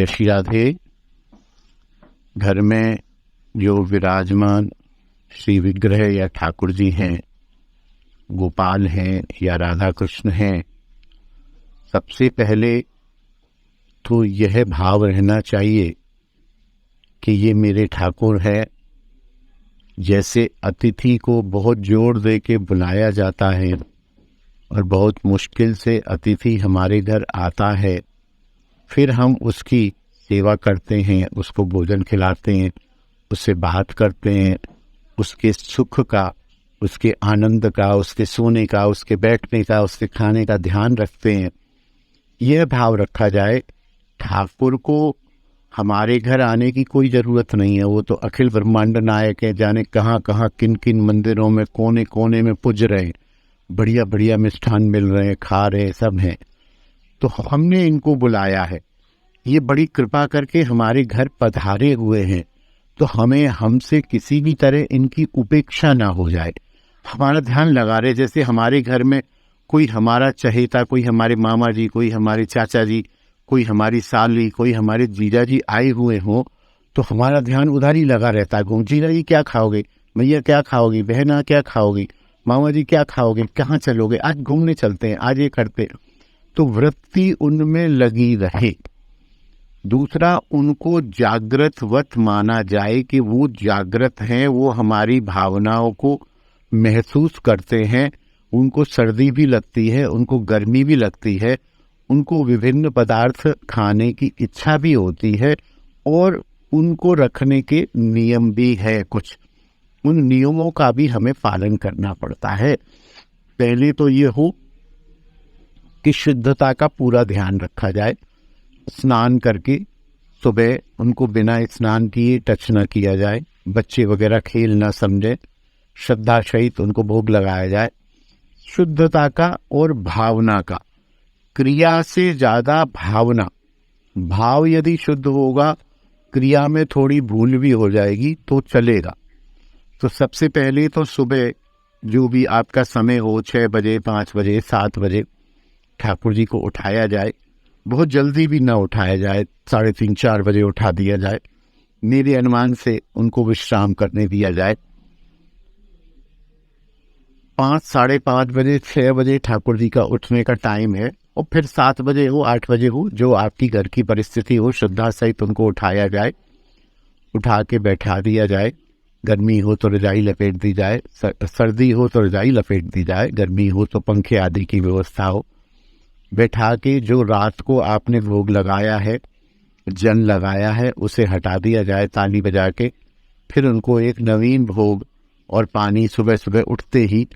जय श्री राधे। घर में जो विराजमान श्री विग्रह या ठाकुर जी हैं, गोपाल हैं या राधा कृष्ण हैं, सबसे पहले तो यह भाव रहना चाहिए कि ये मेरे ठाकुर है। जैसे अतिथि को बहुत जोर दे के बुलाया जाता है और बहुत मुश्किल से अतिथि हमारे घर आता है, फिर हम उसकी सेवा करते हैं, उसको भोजन खिलाते हैं, उससे बात करते हैं, उसके सुख का, उसके आनंद का, उसके सोने का, उसके बैठने का, उसके खाने का ध्यान रखते हैं। यह भाव रखा जाए। ठाकुर को हमारे घर आने की कोई ज़रूरत नहीं है। वो तो अखिल ब्रह्मांड नायक है, जाने कहाँ कहाँ किन किन मंदिरों में कोने कोने में पूज रहे हैं, बढ़िया बढ़िया मिष्ठान मिल रहे हैं, खा रहे हैं, सब हैं। तो हमने इनको बुलाया है, ये बड़ी कृपा करके हमारे घर पधारे हुए हैं, तो हमें हमसे किसी भी तरह इनकी उपेक्षा ना हो जाए, हमारा ध्यान लगा रहे। जैसे हमारे घर में कोई हमारा चहेता, कोई हमारे मामा जी, कोई हमारे चाचा जी, कोई हमारी साली, कोई हमारे जीजा जी आए हुए हों, तो हमारा ध्यान उधर ही लगा रहता है। जीजा जी क्या खाओगे, भैया क्या खाओगी, बहना क्या खाओगी, मामा जी क्या खाओगे, कहाँ चलोगे, आज घूमने चलते हैं, आज ये करते। तो वृत्ति उनमें लगी रहे। दूसरा, उनको जागृतवत माना जाए कि वो जागृत हैं, वो हमारी भावनाओं को महसूस करते हैं। उनको सर्दी भी लगती है, उनको गर्मी भी लगती है, उनको विभिन्न पदार्थ खाने की इच्छा भी होती है, और उनको रखने के नियम भी है कुछ। उन नियमों का भी हमें पालन करना पड़ता है। पहले तो ये हो कि शुद्धता का पूरा ध्यान रखा जाए। स्नान करके सुबह उनको बिना स्नान किए टच न किया जाए, बच्चे वगैरह खेल न समझे, श्रद्धा सहित उनको भोग लगाया जाए। शुद्धता का और भावना का, क्रिया से ज्यादा भावना। भाव यदि शुद्ध होगा, क्रिया में थोड़ी भूल भी हो जाएगी तो चलेगा। तो सबसे पहले तो सुबह जो भी आपका समय हो, 6 बजे, 5 बजे, 7 बजे, ठाकुर जी को उठाया जाए। बहुत जल्दी भी ना उठाया जाए, 3:30, 4 बजे उठा दिया जाए। मेरे अनुमान से उनको विश्राम करने दिया जाए। 5, 5:30 बजे, 6 बजे ठाकुर जी का उठने का टाइम है, और फिर 7 बजे हो, 8 बजे हो, जो आपकी घर की परिस्थिति हो, श्रद्धा सहित उनको उठाया जाए। उठा के बैठा दिया जाए। गर्मी हो तो रजाई लपेट दी जाए, सर्दी हो तो रजाई लपेट दी जाए, गर्मी हो तो पंखे आदि की व्यवस्था हो। बैठा के जो रात को आपने भोग लगाया है, जन लगाया है, उसे हटा दिया जाए ताली बजा के। फिर उनको एक नवीन भोग और पानी सुबह सुबह उठते ही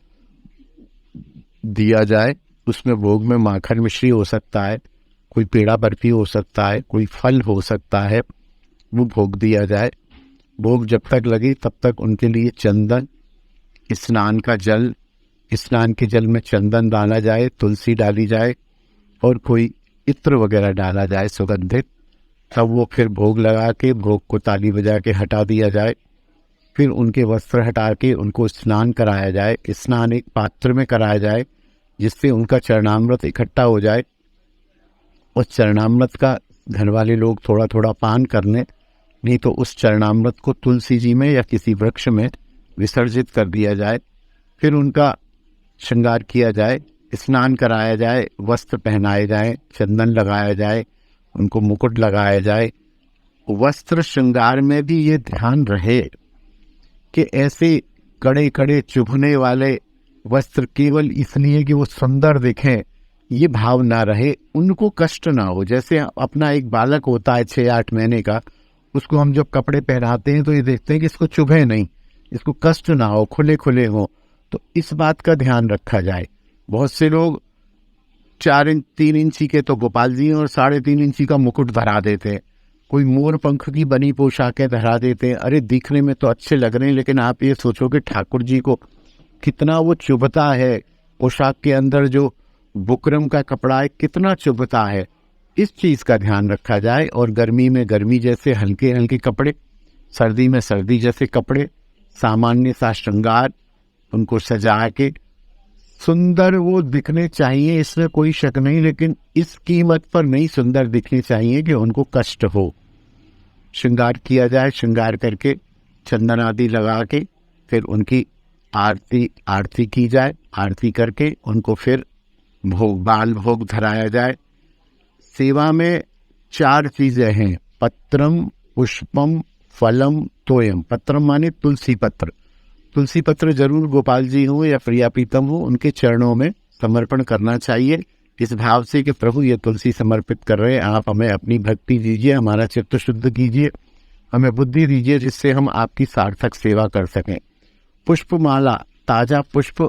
दिया जाए। उसमें भोग में माखन मिश्री हो सकता है, कोई पेड़ा बर्फी हो सकता है, कोई फल हो सकता है, वो भोग दिया जाए। भोग जब तक लगे तब तक उनके लिए चंदन, स्नान का जल, स्नान के जल में चंदन डाला जाए, तुलसी डाली जाए, और कोई इत्र वगैरह डाला जाए सुगंधित। तब वो फिर भोग लगा के भोग को ताली बजा के हटा दिया जाए। फिर उनके वस्त्र हटा के उनको स्नान कराया जाए। स्नान एक पात्र में कराया जाए जिससे उनका चरणामृत इकट्ठा हो जाए। उस चरणामृत का घर वाले लोग थोड़ा थोड़ा पान कर लें, नहीं तो उस चरणामृत को तुलसी जी में या किसी वृक्ष में विसर्जित कर दिया जाए। फिर उनका श्रृंगार किया जाए, स्नान कराया जाए, वस्त्र पहनाए जाए, चंदन लगाया जाए, उनको मुकुट लगाया जाए। वस्त्र श्रृंगार में भी ये ध्यान रहे कि ऐसे कड़े कड़े चुभने वाले वस्त्र केवल इसलिए कि वो सुंदर दिखें, ये भाव ना रहे, उनको कष्ट ना हो। जैसे अपना एक बालक होता है 6-8 महीने का, उसको हम जब कपड़े पहनाते हैं तो ये देखते हैं कि इसको चुभे नहीं, इसको कष्ट ना हो, खुले खुले हो। तो इस बात का ध्यान रखा जाए। बहुत से लोग 3 इंची के तो गोपाल जी और 3.5 इंची का मुकुट धरा देते हैं, कोई मोर पंख की बनी पोशाकें धरा देते हैं। अरे दिखने में तो अच्छे लग रहे हैं, लेकिन आप ये सोचो कि ठाकुर जी को कितना वो चुभता है। पोशाक के अंदर जो बुकरम का कपड़ा है कितना चुभता है, इस चीज का ध्यान रखा जाए। और गर्मी में गर्मी जैसे हल्के हल्के कपड़े, सर्दी में सर्दी जैसे कपड़े, सामान्य सा श्रृंगार, उनको सजा के सुंदर वो दिखने चाहिए, इसमें कोई शक नहीं, लेकिन इस कीमत पर नहीं सुंदर दिखने चाहिए कि उनको कष्ट हो। श्रृंगार किया जाए, श्रृंगार करके चंदन आदि लगा के फिर उनकी आरती की जाए। आरती करके उनको फिर बाल भोग धराया जाए। सेवा में 4 चीजें हैं, पत्रम, पुष्पम, फलम, तोयम। पत्रम माने तुलसी पत्र। तुलसी पत्र जरूर गोपाल जी हो या प्रिया प्रीतम हो, उनके चरणों में समर्पण करना चाहिए, इस भाव से कि प्रभु ये तुलसी समर्पित कर रहे हैं, आप हमें अपनी भक्ति दीजिए, हमारा चित्त शुद्ध कीजिए, हमें बुद्धि दीजिए जिससे हम आपकी सार्थक सेवा कर सकें। पुष्पमाला, ताजा पुष्प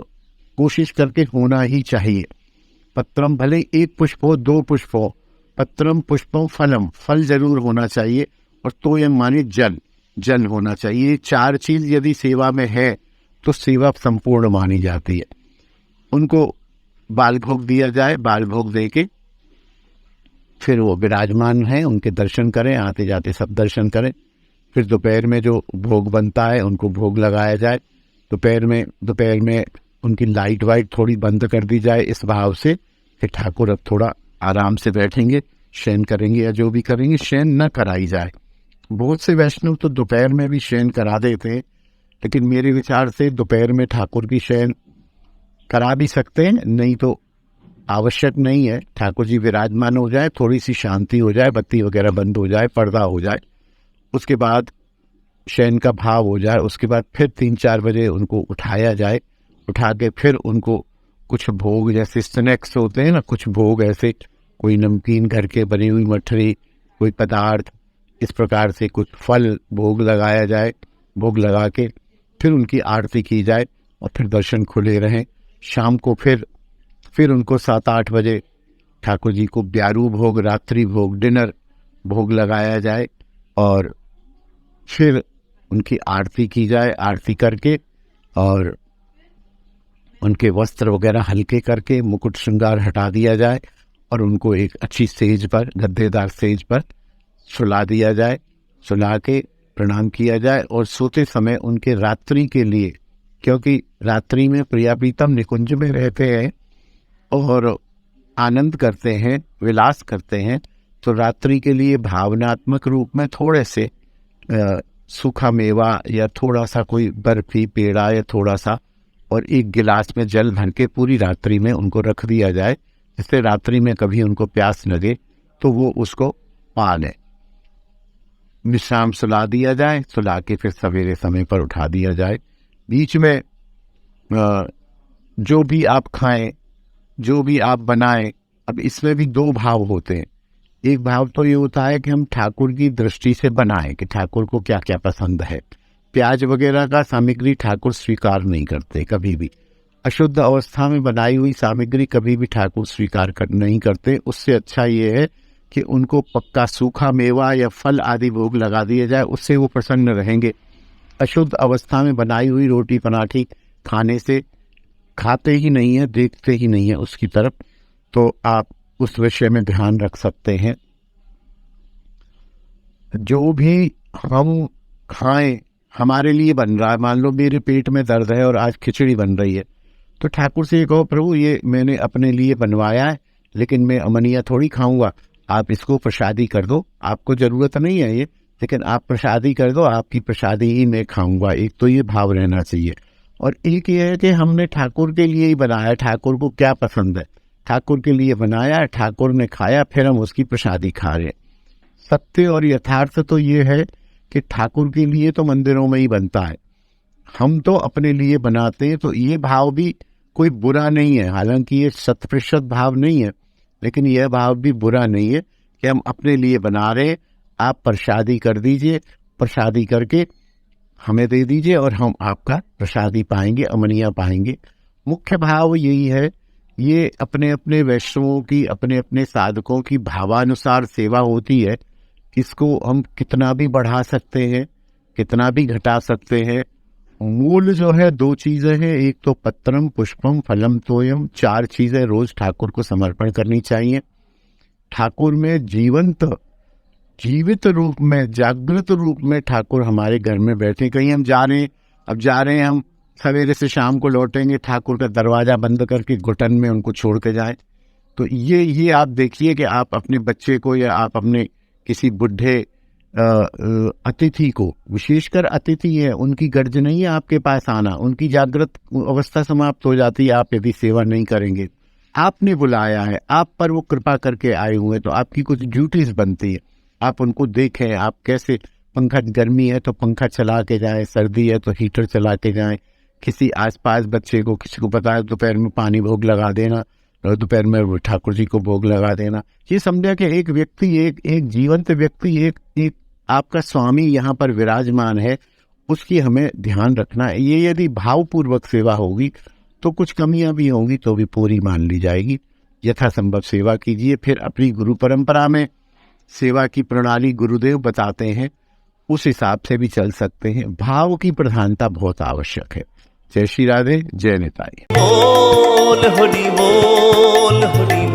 कोशिश करके होना ही चाहिए। पत्रम, भले 1 पुष्प हो 2 पुष्प हो, पत्रम पुष्पम फलम, फल जरूर होना चाहिए। और तोयम माने जल, जल होना चाहिए। 4 चीज यदि सेवा में है तो सेवा संपूर्ण मानी जाती है। उनको बाल भोग दिया जाए, बाल भोग दे के फिर वो विराजमान हैं, उनके दर्शन करें, आते जाते सब दर्शन करें। फिर दोपहर में जो भोग बनता है उनको भोग लगाया जाए। दोपहर में उनकी लाइट वाइट थोड़ी बंद कर दी जाए, इस भाव से कि ठाकुर अब थोड़ा आराम से बैठेंगे, शयन करेंगे या जो भी करेंगे, शयन न कराई जाए। बहुत से वैष्णव तो दोपहर में भी शयन करा देते हैं, लेकिन मेरे विचार से दोपहर में ठाकुर की शयन करा भी सकते हैं, नहीं तो आवश्यक नहीं है। ठाकुर जी विराजमान हो जाए, थोड़ी सी शांति हो जाए, बत्ती वगैरह बंद हो जाए, पर्दा हो जाए, उसके बाद शयन का भाव हो जाए, उसके बाद फिर 3-4 बजे उनको उठाया जाए। उठा के फिर उनको कुछ भोग, जैसे स्नैक्स होते हैं ना, कुछ भोग ऐसे, कोई नमकीन घर के बनी हुई मठरी, कोई पदार्थ, इस प्रकार से कुछ फल भोग लगाया जाए। भोग लगा के फिर उनकी आरती की जाए और फिर दर्शन खुले रहें। शाम को फिर उनको 7-8 बजे ठाकुर जी को ब्यारू भोग, रात्रि भोग, डिनर भोग लगाया जाए और फिर उनकी आरती की जाए। आरती करके और उनके वस्त्र वगैरह हल्के करके मुकुट श्रृंगार हटा दिया जाए और उनको एक अच्छी सेज पर, गद्देदार सेज पर सुला दिया जाए। सुला के प्रणाम किया जाए और सोते समय उनके रात्रि के लिए, क्योंकि रात्रि में प्रिया प्रीतम निकुंज में रहते हैं और आनंद करते हैं, विलास करते हैं, तो रात्रि के लिए भावनात्मक रूप में थोड़े से सूखा मेवा या थोड़ा सा कोई बर्फी, पेड़ा या थोड़ा सा, और 1 गिलास में जल भर के पूरी रात्रि में उनको रख दिया जाए, जिससे रात्रि में कभी उनको प्यास लगे तो वो उसको पा लें। विश्राम सुला दिया जाए, सुला के फिर सवेरे समय पर उठा दिया जाए। बीच में जो भी आप खाएं, जो भी आप बनाएं, अब इसमें भी 2 भाव होते हैं। एक भाव तो ये होता है कि हम ठाकुर की दृष्टि से बनाएं कि ठाकुर को क्या क्या पसंद है। प्याज वगैरह का सामग्री ठाकुर स्वीकार नहीं करते कभी भी। अशुद्ध अवस्था में बनाई हुई सामग्री कभी भी ठाकुर स्वीकार नहीं करते। उससे अच्छा ये है कि उनको पक्का सूखा मेवा या फल आदि भोग लगा दिया जाए, उससे वो प्रसन्न रहेंगे। अशुद्ध अवस्था में बनाई हुई रोटी पराठी खाने से खाते ही नहीं है, देखते ही नहीं है उसकी तरफ, तो आप उस विषय में ध्यान रख सकते हैं। जो भी हम खाएं हमारे लिए बन रहा है। मान लो मेरे पेट में दर्द है और आज खिचड़ी बन रही है, तो ठाकुर से ये कहो, प्रभु ये मैंने अपने लिए बनवाया है, लेकिन मैं अमनिया थोड़ी खाऊंगा, आप इसको प्रसादी कर दो, आपको जरूरत नहीं है ये, लेकिन आप प्रसादी कर दो, आपकी प्रसादी ही मैं खाऊंगा। एक तो ये भाव रहना चाहिए। और एक ये है कि हमने ठाकुर के लिए ही बनाया, ठाकुर को क्या पसंद है, ठाकुर के लिए बनाया, ठाकुर ने खाया, फिर हम उसकी प्रसादी खा रहे। सत्य और यथार्थ तो ये है कि ठाकुर के लिए तो मंदिरों में ही बनता है, हम तो अपने लिए बनाते हैं। तो ये भाव भी कोई बुरा नहीं है, हालांकि ये 100% भाव नहीं है, लेकिन यह भाव भी बुरा नहीं है कि हम अपने लिए बना रहे, आप प्रसादी कर दीजिए, प्रसादी करके हमें दे दीजिए और हम आपका प्रसादी पाएंगे, अमनिया पाएंगे। मुख्य भाव यही है। ये अपने अपने वैष्णवों की, अपने अपने साधकों की भावानुसार सेवा होती है। इसको हम कितना भी बढ़ा सकते हैं, कितना भी घटा सकते हैं। मूल जो है 2 चीजें हैं, एक तो पत्रम पुष्पम फलम तोयम, 4 चीजें रोज ठाकुर को समर्पण करनी चाहिए। ठाकुर में जीवित रूप में, जागृत रूप में ठाकुर हमारे घर में बैठे। कहीं हम जा रहे हैं, अब जा रहे हैं हम सवेरे से शाम को लौटेंगे, ठाकुर का दरवाजा बंद करके घुटन में उनको छोड़ के जाए। तो ये आप देखिए कि आप अपने बच्चे को या आप अपने किसी बुढ़े अतिथि को, विशेषकर अतिथि है, उनकी गर्ज नहीं है आपके पास आना, उनकी जागृत अवस्था समाप्त हो जाती है आप यदि सेवा नहीं करेंगे। आपने बुलाया है, आप पर वो कृपा करके आए हुए, तो आपकी कुछ ड्यूटीज बनती है। आप उनको देखें, आप कैसे, पंखा, गर्मी है तो पंखा चला के जाएं, सर्दी है तो हीटर चला के जाएं। किसी आसपास बच्चे को, किसी को पता है दोपहर में पानी भोग लगा देना, और दोपहर में ठाकुर जी को भोग लगा देना। ये समझा कि एक व्यक्ति, एक जीवंत व्यक्ति, एक आपका स्वामी यहाँ पर विराजमान है, उसकी हमें ध्यान रखना है। ये यदि भावपूर्वक सेवा होगी तो कुछ कमियां भी होंगी तो भी पूरी मान ली जाएगी। यथासंभव सेवा कीजिए। फिर अपनी गुरु परंपरा में सेवा की प्रणाली गुरुदेव बताते हैं, उस हिसाब से भी चल सकते हैं। भाव की प्रधानता बहुत आवश्यक है। जय श्री राधे, जय निताई। बोल हरि बोल हरि